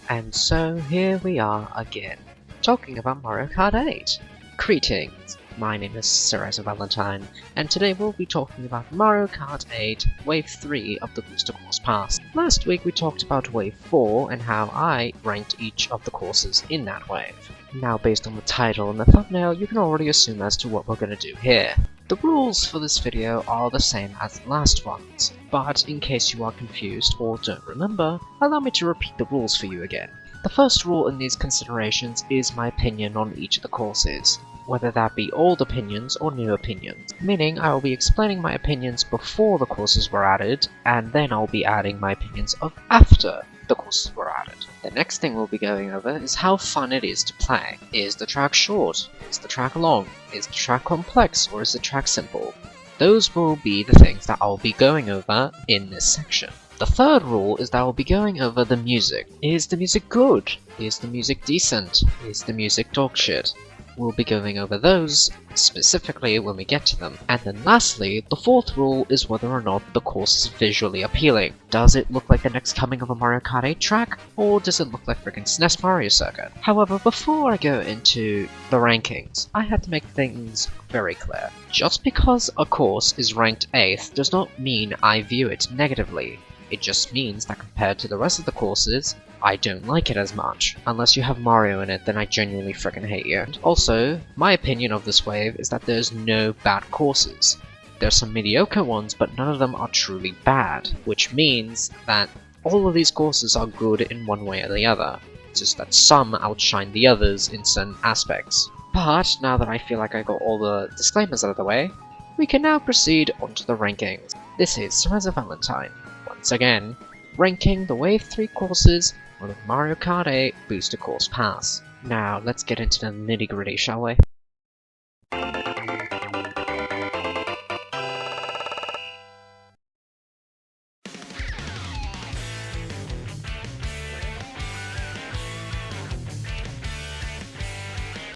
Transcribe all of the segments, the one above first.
And so here we are again, talking about Mario Kart 8. Greetings, my name is Sir Valentine, and today we'll be talking about Mario Kart 8 Wave 3 of the Booster Course Pass. Last week we talked about Wave 4 and how I ranked each of the courses in that wave. Now based on the title and the thumbnail, you can already assume as to what we're going to do here. The rules for this video are the same as the last ones, but in case you are confused or don't remember, allow me to repeat the rules for you again. The first rule in these considerations is my opinion on each of the courses, whether that be old opinions or new opinions, meaning I will be explaining my opinions before the courses were added, and then I'll be adding my opinions of after the courses were added. The next thing we'll be going over is how fun it is to play. Is the track short? Is the track long? Is the track complex, or is the track simple? Those will be the things that I'll be going over in this section. The third rule is that I'll be going over the music. Is the music good? Is the music decent? Is the music dog shit? We'll be going over those specifically when we get to them. And then lastly, the fourth rule is whether or not the course is visually appealing. Does it look like the next coming of a Mario Kart 8 track, or does it look like freaking SNES Mario Circuit? However, before I go into the rankings, I had to make things very clear. Just because a course is ranked 8th does not mean I view it negatively. It just means that compared to the rest of the courses, I don't like it as much. Unless you have Mario in it, then I genuinely freaking hate you. And also, my opinion of this wave is that there's no bad courses. There's some mediocre ones, but none of them are truly bad, which means that all of these courses are good in one way or the other. It's just that some outshine the others in certain aspects. But now that I feel like I got all the disclaimers out of the way, we can now proceed onto the rankings. This is Sir Valentine, once again, ranking the Wave 3 courses on the Mario Kart 8 Booster Course Pass. Now, let's get into the nitty-gritty, shall we?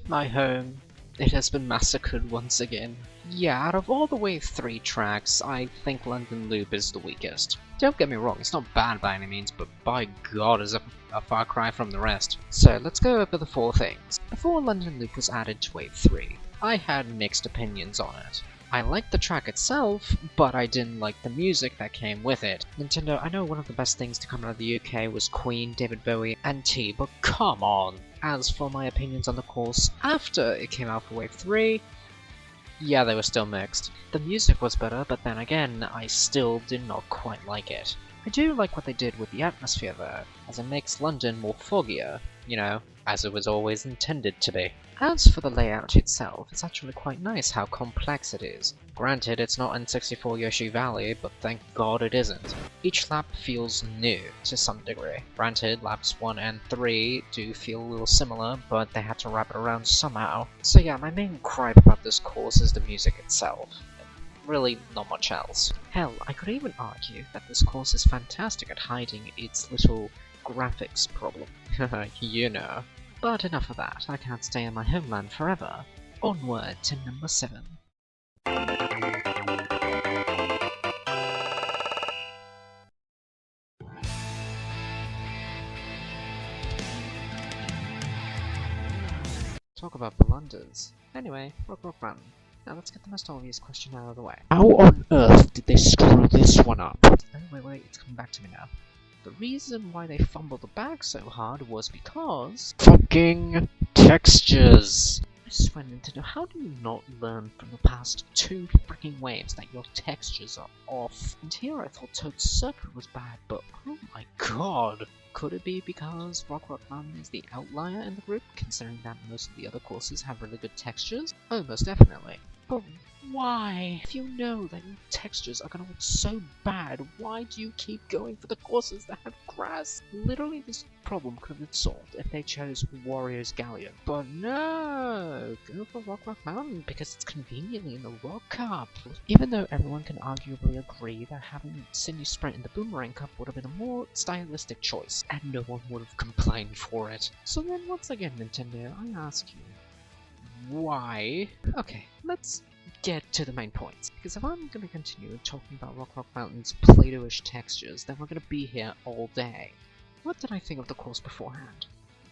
My home. It has been massacred once again. Yeah, out of all the Wave 3 tracks, I think London Loop is the weakest. Don't get me wrong, it's not bad by any means, but by god is a far cry from the rest. So let's go over the 4 things. Before London Loop was added to Wave 3, I had mixed opinions on it. I liked the track itself, but I didn't like the music that came with it. Nintendo, I know one of the best things to come out of the UK was Queen, David Bowie, and T, but come on! As for my opinions on the course after it came out for Wave 3, yeah, they were still mixed. The music was better, but then again, I still did not quite like it. I do like what they did with the atmosphere though, as it makes London more foggier, you know, as it was always intended to be. As for the layout itself, it's actually quite nice how complex it is. Granted, it's not N64 Yoshi Valley, but thank god it isn't. Each lap feels new, to some degree. Granted, laps 1 and 3 do feel a little similar, but they had to wrap it around somehow. So yeah, my main gripe about this course is the music itself. Really, not much else. Hell, I could even argue that this course is fantastic at hiding its little graphics problem. You know. But enough of that, I can't stay in my homeland forever. Onward to number 7. Talk about blunders. Anyway, Rock Mountain. Now let's get the most obvious question out of the way. How on earth did they screw this one up? Oh, wait, it's coming back to me now. The reason why they fumbled the bag so hard was because fucking textures. I swear, Nintendo, how do you not learn from the past 2 freaking waves that your textures are off? And here I thought Toad's Circuit was bad, but oh my god! Could it be because Rock Mountain is the outlier in the group, considering that most of the other courses have really good textures? Oh, most definitely. But why? If you know that your textures are gonna look so bad, why do you keep going for the courses that have grass? Literally, this problem could have been solved if they chose Warrior's Galleon. But no! Go for Rock Mountain because it's conveniently in the Rock Cup. Even though everyone can arguably agree that having Cindy Sprint in the Boomerang Cup would have been a more stylistic choice, and no one would have complained for it. So then once again, Nintendo, I ask you, why? Okay, let's get to the main points, because if I'm going to continue talking about Rock Mountain's Play-Doh-ish textures, then we're going to be here all day. what did I think of the course beforehand?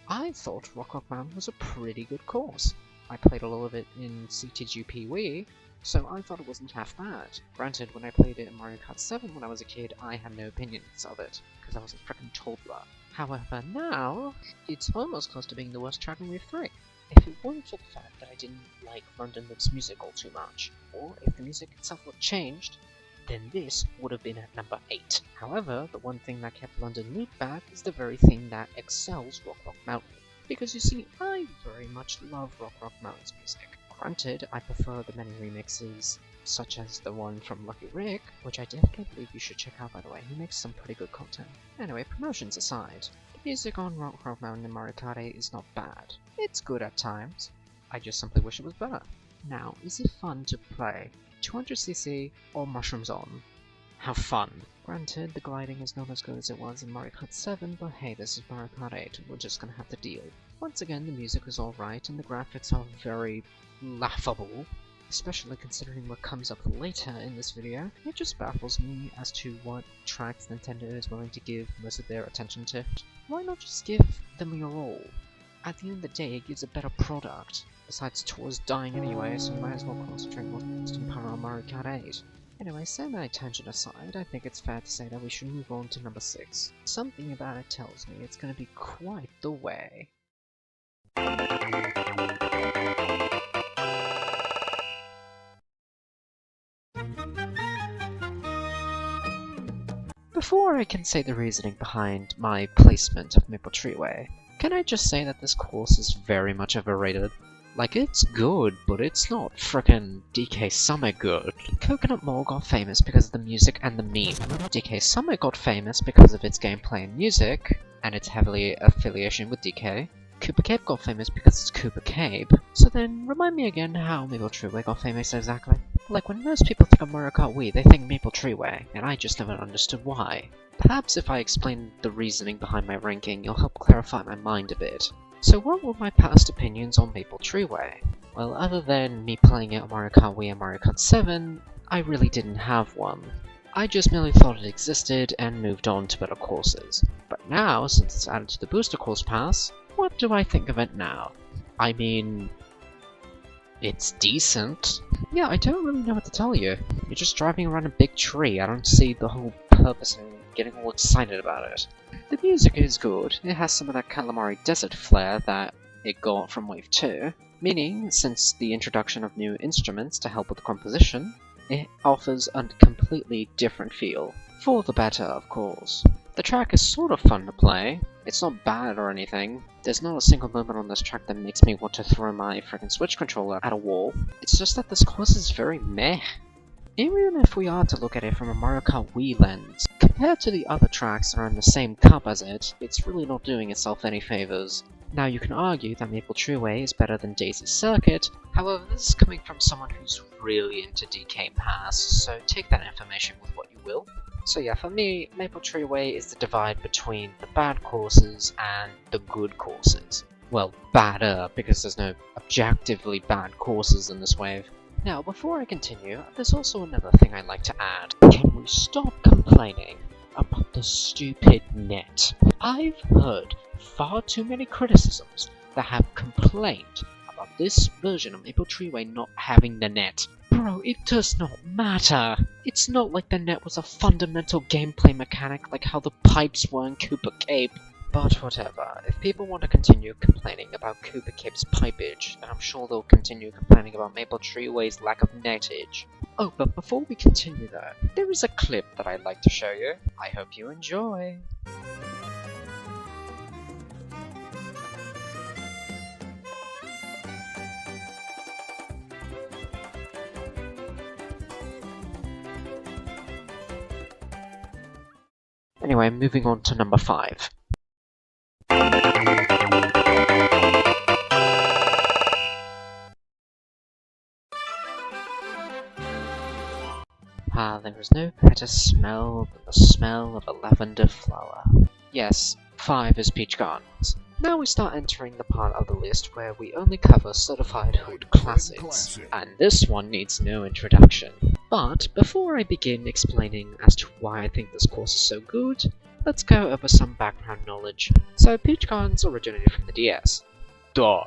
I thought Rock Mountain was a pretty good course. I played a lot of it in CTGP Wii, so I thought it wasn't half bad. Granted, when I played it in Mario Kart 7 when I was a kid, I had no opinions of it, because I was a frickin' toddler. However, now, it's almost close to being the worst track in Wave 3. If it weren't for the fact that I didn't like London Loop's music all too much, or if the music itself were changed, then this would have been at number 8. However, the one thing that kept London Loop back is the very thing that excels Rock Mountain. Because you see, I very much love Rock Mountain's music. Granted, I prefer the many remixes, such as the one from Lucky Rick, which I definitely believe you should check out by the way, he makes some pretty good content. Anyway, promotions aside, the music on Rock Mountain in Mario Kart 8 is not bad. It's good at times, I just simply wish it was better. Now, is it fun to play 200cc or Mushrooms On? Have fun. Granted, the gliding is not as good as it was in Mario Kart 7, but hey, this is Mario Kart 8, we're just gonna have to deal. Once again, the music is alright, and the graphics are very laughable, especially considering what comes up later in this video. It just baffles me as to what tracks Nintendo is willing to give most of their attention to. Why not just give them your all? At the end of the day, it gives a better product. Besides, Tour's dying anyway, so you might as well concentrate most on power on Mario Kart 8. Anyway, setting that tangent aside, I think it's fair to say that we should move on to number 6. Something about it tells me it's gonna be quite the way. Before I can say the reasoning behind my placement of Maple Treeway, can I just say that this course is very much overrated? Like, it's good, but it's not frickin' DK Summit good. Coconut Mall got famous because of the music and the meme. DK Summit got famous because of its gameplay and music, and its heavily affiliation with DK. Koopa Cape got famous because it's Koopa Cape. So then, remind me again how Maple Treeway got famous exactly? Like, when most people think of Mario Kart Wii, they think Maple Treeway, and I just never understood why. Perhaps if I explain the reasoning behind my ranking, it'll help clarify my mind a bit. So what were my past opinions on Maple Treeway? Well, other than me playing it on Mario Kart Wii and Mario Kart 7, I really didn't have one. I just merely thought it existed and moved on to better courses. But now, since it's added to the Booster Course Pass, what do I think of it now? I mean, it's decent. Yeah, I don't really know what to tell you. You're just driving around a big tree. I don't see the whole purpose in getting all excited about it. The music is good. It has some of that Calamari Desert flair that it got from Wave 2, meaning, since the introduction of new instruments to help with the composition, it offers a completely different feel. For the better, of course. The track is sort of fun to play. It's not bad or anything. There's not a single moment on this track that makes me want to throw my frickin' Switch controller at a wall. It's just that this course is very meh. Even if we are to look at it from a Mario Kart Wii lens, compared to the other tracks that are in the same cup as it, it's really not doing itself any favors. Now you can argue that Maple Treeway is better than Daisy's Circuit, however this is coming from someone who's really into DK Pass, so take that information with what you will. So yeah, for me, Maple Treeway is the divide between the bad courses and the good courses. Well, badder, because there's no objectively bad courses in this wave. Now, before I continue, there's also another thing I'd like to add. Can we stop complaining about the stupid net? I've heard far too many criticisms that have complained about this version of Maple Treeway not having the net. Bro, it does not matter! It's not like the net was a fundamental gameplay mechanic like how the pipes were in Koopa Cape. But whatever, if people want to continue complaining about Koopa Cape's pipage, then I'm sure they'll continue complaining about Maple Treeway's lack of netage. Oh, but before we continue though, there is a clip that I'd like to show you. I hope you enjoy. Anyway, moving on to number 5. There is no better smell than the smell of a lavender flower. Yes, 5 is Peach Gardens. Now we start entering the part of the list where we only cover certified hood classics, and this one needs no introduction. But before I begin explaining as to why I think this course is so good, let's go over some background knowledge. So Peach Gardens originated from the DS. Duh!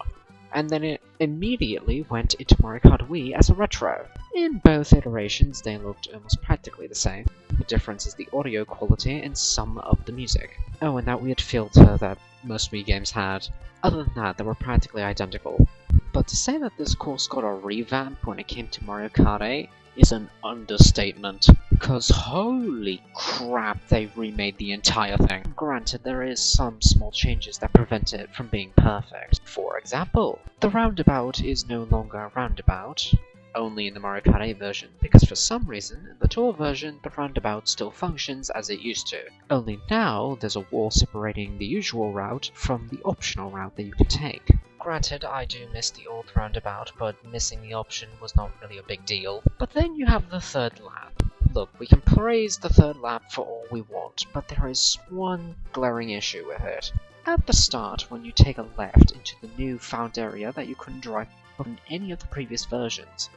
And then it immediately went into Mario Kart Wii as a retro. In both iterations, they looked almost practically the same. The difference is the audio quality and some of the music. Oh, and that weird filter that most Wii games had. Other than that, they were practically identical. But to say that this course got a revamp when it came to Mario Kart 8 is an understatement. Cause holy crap, they remade the entire thing. Granted, there is some small changes that prevent it from being perfect. For example, the roundabout is no longer a roundabout, only in the Mario Kart 8 version, because for some reason, in the Tour version, the roundabout still functions as it used to. Only now, there's a wall separating the usual route from the optional route that you can take. Granted, I do miss the old roundabout, but missing the option was not really a big deal. But then you have the third lap. Look, we can praise the third lap for all we want, but there is one glaring issue with it. At the start, when you take a left into the new found area that you couldn't drive on any of the previous versions,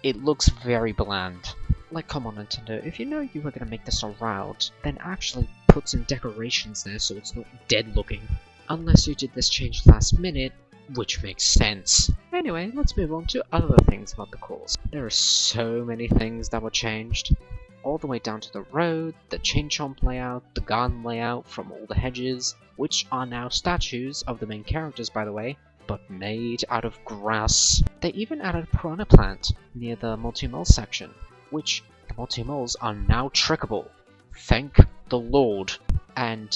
it looks very bland. Like, come on Nintendo, if you know you were gonna make this a route, then actually put some decorations there so it's not dead looking. Unless you did this change last minute, which makes sense. Anyway, let's move on to other things about the course. There are so many things that were changed. All the way down to the road, the chain chomp layout, the garden layout from all the hedges, which are now statues of the main characters by the way, but made out of grass. They even added a piranha plant near the multi-mole section, which the multi-moles are now trickable. Thank the Lord. And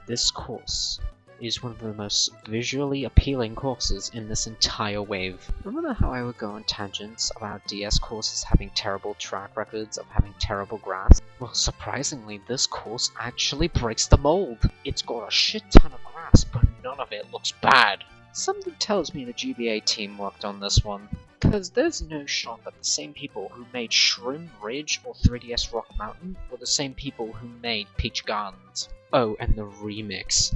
this course is one of the most visually appealing courses in this entire wave. Remember how I would go on tangents about DS courses having terrible track records of having terrible grass? Well, surprisingly, this course actually breaks the mold. It's got a shit ton of grass, but none of it looks bad. Something tells me the GBA team worked on this one, because there's no shot that the same people who made Shroom Ridge or 3DS Rock Mountain were the same people who made Peach Gardens. Oh, and the remix.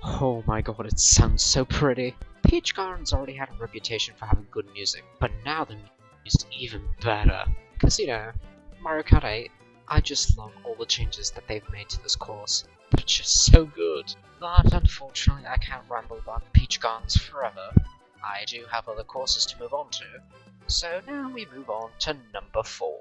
Oh my god, it sounds so pretty. Peach Gardens already had a reputation for having good music, but now the music is even better. Cause you know, Mario Kart 8, I just love all the changes that they've made to this course. They're just so good. But unfortunately I can't ramble about Peach Gardens forever. I do have other courses to move on to. So now we move on to number 4.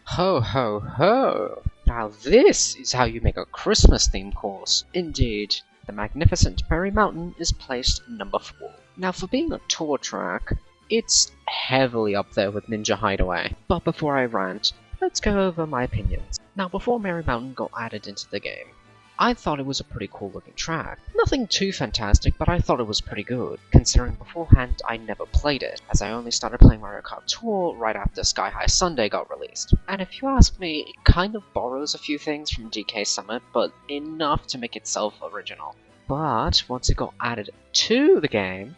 Ho ho ho! Now this is how you make a Christmas themed course. Indeed, the magnificent Merry Mountain is placed number 4. Now for being a tour track, it's heavily up there with Ninja Hideaway. But before I rant, let's go over my opinions. Now before Merry Mountain got added into the game, I thought it was a pretty cool looking track. Nothing too fantastic, but I thought it was pretty good, considering beforehand I never played it, as I only started playing Mario Kart Tour right after Sky High Sundae got released. And if you ask me, it kind of borrows a few things from DK Summit, but enough to make itself original. But once it got added to the game,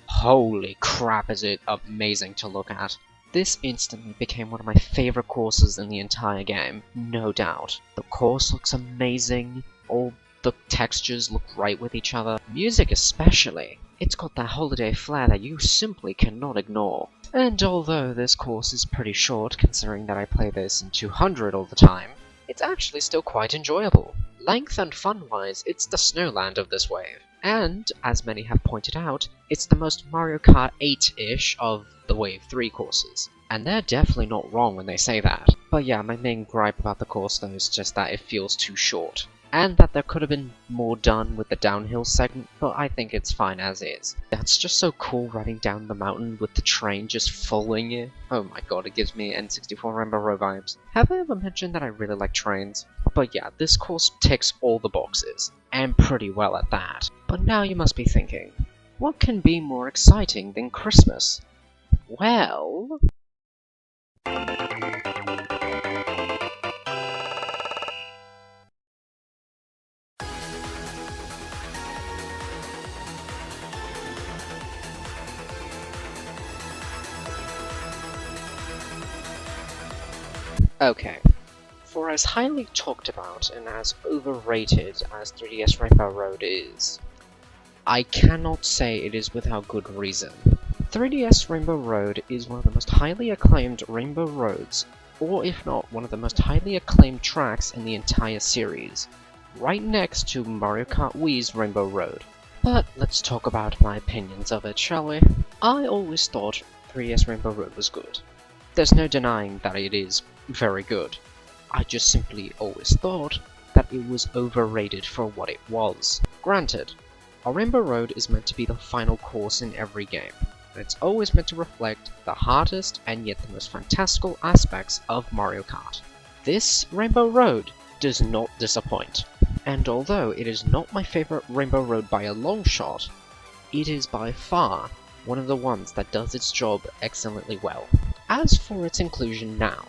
holy crap is it amazing to look at. This instantly became one of my favorite courses in the entire game, no doubt. The course looks amazing, all the textures look right with each other, music especially. It's got that holiday flair that you simply cannot ignore. And although this course is pretty short, considering that I play this in 200 all the time, it's actually still quite enjoyable. Length and fun-wise, it's the Snowland of this wave. And, as many have pointed out, it's the most Mario Kart 8-ish of the Wave 3 courses. And they're definitely not wrong when they say that. But yeah, my main gripe about the course though is just that it feels too short. And that there could have been more done with the downhill segment, but I think it's fine as is. That's just so cool riding down the mountain with the train just following you. Oh my god, it gives me N64 Rainbow Road vibes. Have I ever mentioned that I really like trains? But yeah, this course ticks all the boxes, and pretty well at that. But now you must be thinking, what can be more exciting than Christmas? Well... Okay, for as highly talked about and as overrated as 3DS Rainbow Road is, I cannot say it is without good reason. 3DS Rainbow Road is one of the most highly acclaimed Rainbow Roads, or if not, one of the most highly acclaimed tracks in the entire series, right next to Mario Kart Wii's Rainbow Road. But let's talk about my opinions of it, shall we? I always thought 3DS Rainbow Road was good. There's no denying that it is very good. I just simply always thought that it was overrated for what it was. Granted, a Rainbow Road is meant to be the final course in every game, and it's always meant to reflect the hardest and yet the most fantastical aspects of Mario Kart. This Rainbow Road does not disappoint, and although it is not my favorite Rainbow Road by a long shot, it is by far one of the ones that does its job excellently well. As for its inclusion now,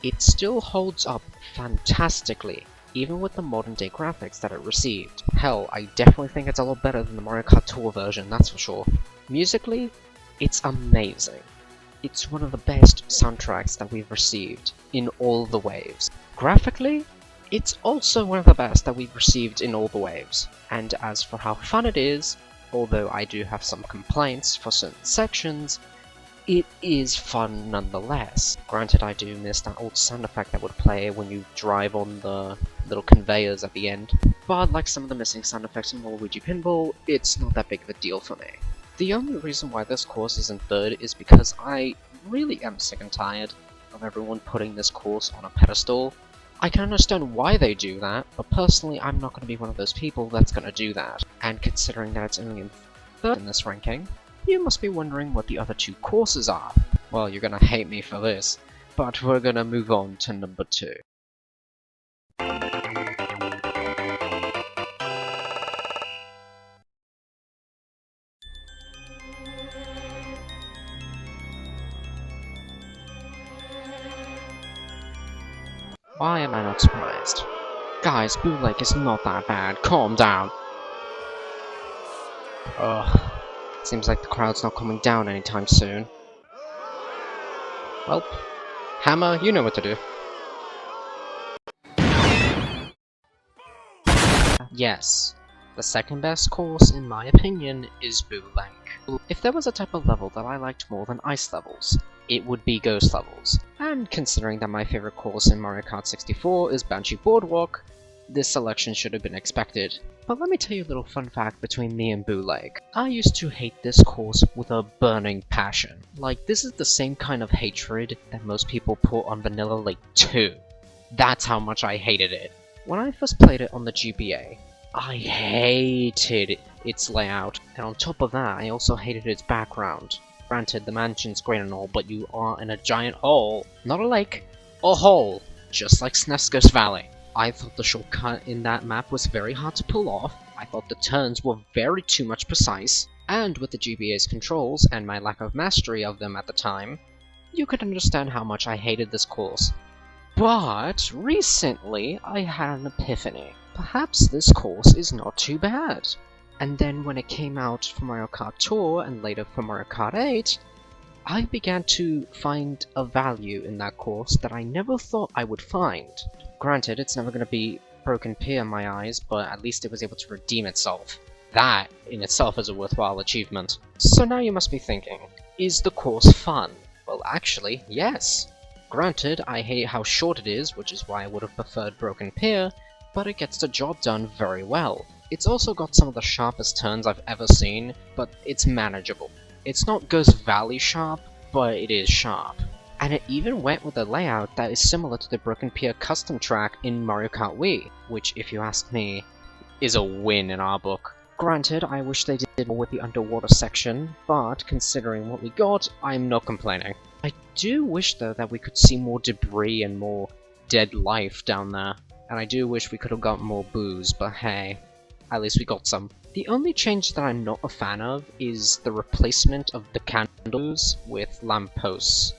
it still holds up fantastically, even with the modern day graphics that it received. Hell, I definitely think it's a lot better than the Mario Kart Tour version, that's for sure. Musically, it's amazing. It's one of the best soundtracks that we've received in all the waves. Graphically, it's also one of the best that we've received in all the waves. And as for how fun it is, although I do have some complaints for certain sections, it is fun nonetheless. Granted, I do miss that old sound effect that would play when you drive on the little conveyors at the end, but like some of the missing sound effects in Waluigi Pinball, it's not that big of a deal for me. The only reason why this course isn't third is because I really am sick and tired of everyone putting this course on a pedestal. I can understand why they do that, but personally I'm not going to be one of those people that's going to do that. And considering that it's only in third in this ranking, you must be wondering what the other two courses are. Well, you're gonna hate me for this, but we're gonna move on to number 2. Why am I not surprised? Guys, Boo Lake is not that bad, calm down. Ugh. Seems like the crowd's not coming down anytime soon. Well, Hammer, you know what to do. Yes, the second best course, in my opinion, is Boo Lake. If there was a type of level that I liked more than ice levels, it would be ghost levels. And considering that my favorite course in Mario Kart 64 is Banshee Boardwalk, this selection should have been expected. But let me tell you a little fun fact between me and Boo Lake. I used to hate this course with a burning passion. Like, this is the same kind of hatred that most people put on Vanilla Lake 2. That's how much I hated it. When I first played it on the GBA, I hated its layout, and on top of that, I also hated its background. Granted, the mansion's great and all, but you are in a giant hole. Not a lake, a hole, just like SNES Ghost Valley. I thought the shortcut in that map was very hard to pull off, I thought the turns were very too much precise, and with the GBA's controls and my lack of mastery of them at the time, you could understand how much I hated this course. But recently, I had an epiphany. Perhaps this course is not too bad. And then when it came out for Mario Kart Tour and later for Mario Kart 8, I began to find a value in that course that I never thought I would find. Granted, it's never going to be Broken Pier in my eyes, but at least it was able to redeem itself. That, in itself, is a worthwhile achievement. So now you must be thinking, is the course fun? Well, actually, yes. Granted, I hate how short it is, which is why I would have preferred Broken Pier, but it gets the job done very well. It's also got some of the sharpest turns I've ever seen, but it's manageable. It's not Ghost Valley sharp, but it is sharp. And it even went with a layout that is similar to the Broken Pier custom track in Mario Kart Wii, which, if you ask me, is a win in our book. Granted, I wish they did more with the underwater section, but considering what we got, I'm not complaining. I do wish, though, that we could see more debris and more dead life down there, and I do wish we could have got more booze, but hey, at least we got some. The only change that I'm not a fan of is the replacement of the candles with lampposts.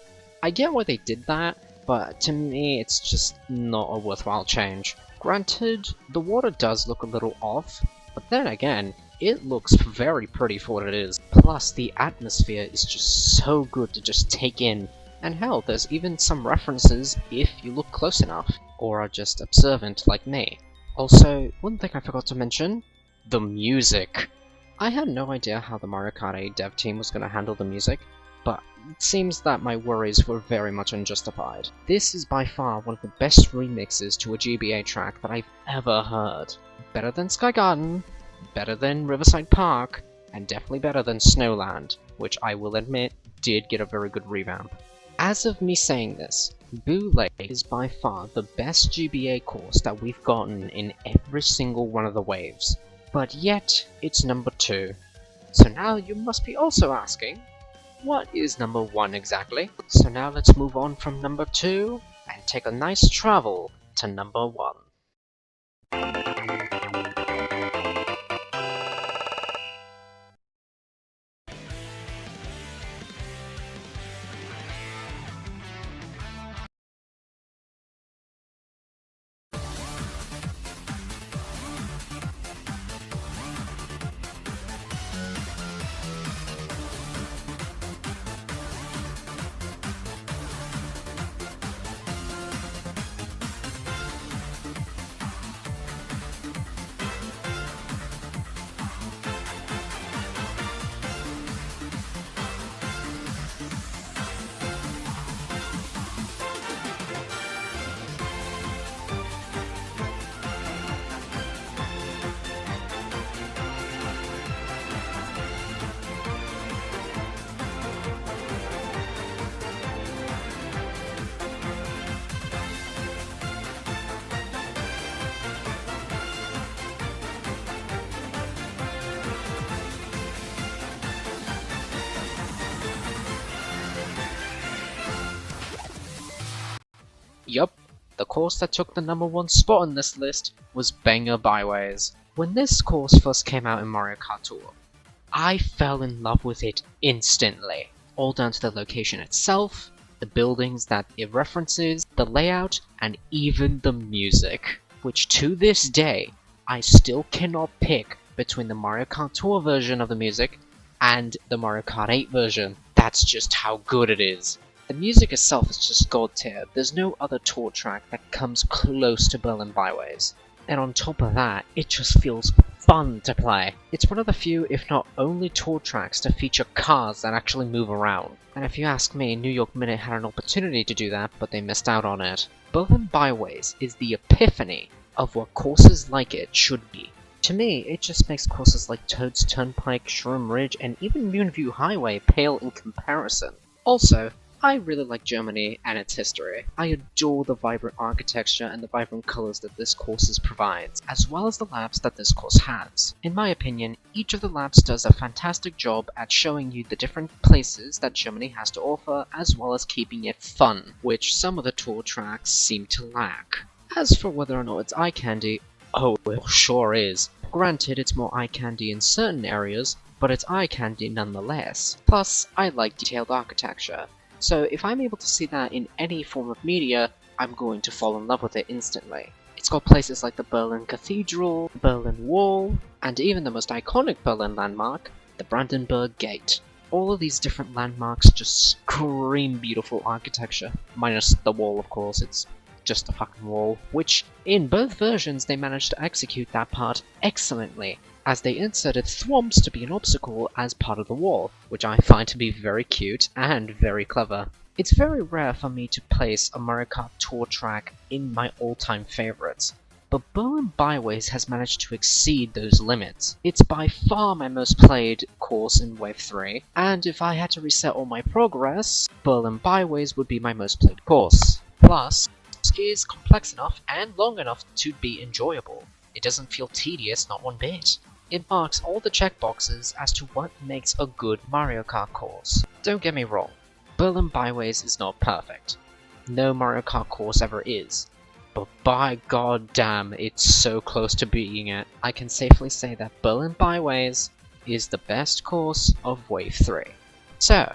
I get why they did that, but to me it's just not a worthwhile change. Granted, the water does look a little off, but then again, it looks very pretty for what it is. Plus, the atmosphere is just so good to just take in. And hell, there's even some references if you look close enough, or are just observant like me. Also, one thing I forgot to mention, the music. I had no idea how the Mario Kart 8 dev team was going to handle the music, but it seems that my worries were very much unjustified. This is by far one of the best remixes to a GBA track that I've ever heard. Better than Sky Garden, better than Riverside Park, and definitely better than Snowland, which I will admit did get a very good revamp. As of me saying this, Boo Lake is by far the best GBA course that we've gotten in every single one of the waves, but yet it's number 2. So now you must be also asking, what is number 1 exactly? So now let's move on from number 2 and take a nice travel to number 1. Yup, the course that took the number 1 spot on this list was Banger Byways. When this course first came out in Mario Kart Tour, I fell in love with it instantly, all down to the location itself, the buildings that it references, the layout, and even the music, which to this day, I still cannot pick between the Mario Kart Tour version of the music and the Mario Kart 8 version. That's just how good it is. The music itself is just god tier. There's no other tour track that comes close to Berlin Byways. And on top of that, it just feels fun to play. It's one of the few, if not only, tour tracks to feature cars that actually move around. And if you ask me, New York Minute had an opportunity to do that, but they missed out on it. Berlin Byways is the epiphany of what courses like it should be. To me, it just makes courses like Toad's Turnpike, Shroom Ridge, and even Moonview Highway pale in comparison. Also, I really like Germany and its history. I adore the vibrant architecture and the vibrant colors that this course provides, as well as the laps that this course has. In my opinion, each of the laps does a fantastic job at showing you the different places that Germany has to offer, as well as keeping it fun, which some of the tour tracks seem to lack. As for whether or not it's eye candy, oh, it sure is. Granted, it's more eye candy in certain areas, but it's eye candy nonetheless. Plus, I like detailed architecture. So if I'm able to see that in any form of media, I'm going to fall in love with it instantly. It's got places like the Berlin Cathedral, the Berlin Wall, and even the most iconic Berlin landmark, the Brandenburg Gate. All of these different landmarks just scream beautiful architecture. Minus the wall, of course, it's just a fucking wall, which in both versions they managed to execute that part excellently, as they inserted thwomps to be an obstacle as part of the wall, which I find to be very cute and very clever. It's very rare for me to place a Mario Kart Tour track in my all-time favorites, but Berlin Byways has managed to exceed those limits. It's by far my most played course in Wave 3, and if I had to reset all my progress, Berlin Byways would be my most played course. Plus, it is complex enough and long enough to be enjoyable. It doesn't feel tedious, not one bit. It marks all the checkboxes as to what makes a good Mario Kart course. Don't get me wrong, Berlin Byways is not perfect. No Mario Kart course ever is. But by god damn, it's so close to beating it. I can safely say that Berlin Byways is the best course of Wave 3. So,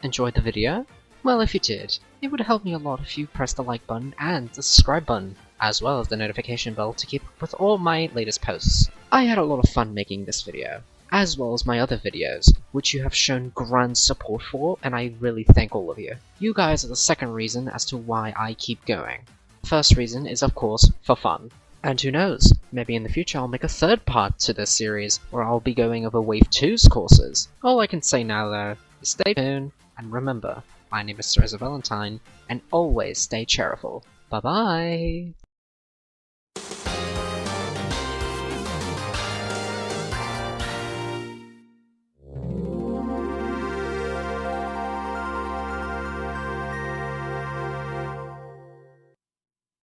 enjoyed the video? Well, if you did, it would help me a lot if you pressed the like button and the subscribe button, as well as the notification bell to keep up with all my latest posts. I had a lot of fun making this video, as well as my other videos, which you have shown grand support for, and I really thank all of you. You guys are the second reason as to why I keep going. The first reason is of course for fun, And who knows, maybe in the future I'll make a third part to this series, where I'll be going over Wave 2's courses. All I can say now though is stay tuned, and remember, my name is Teresa Valentine, and always stay cherryful. Bye bye!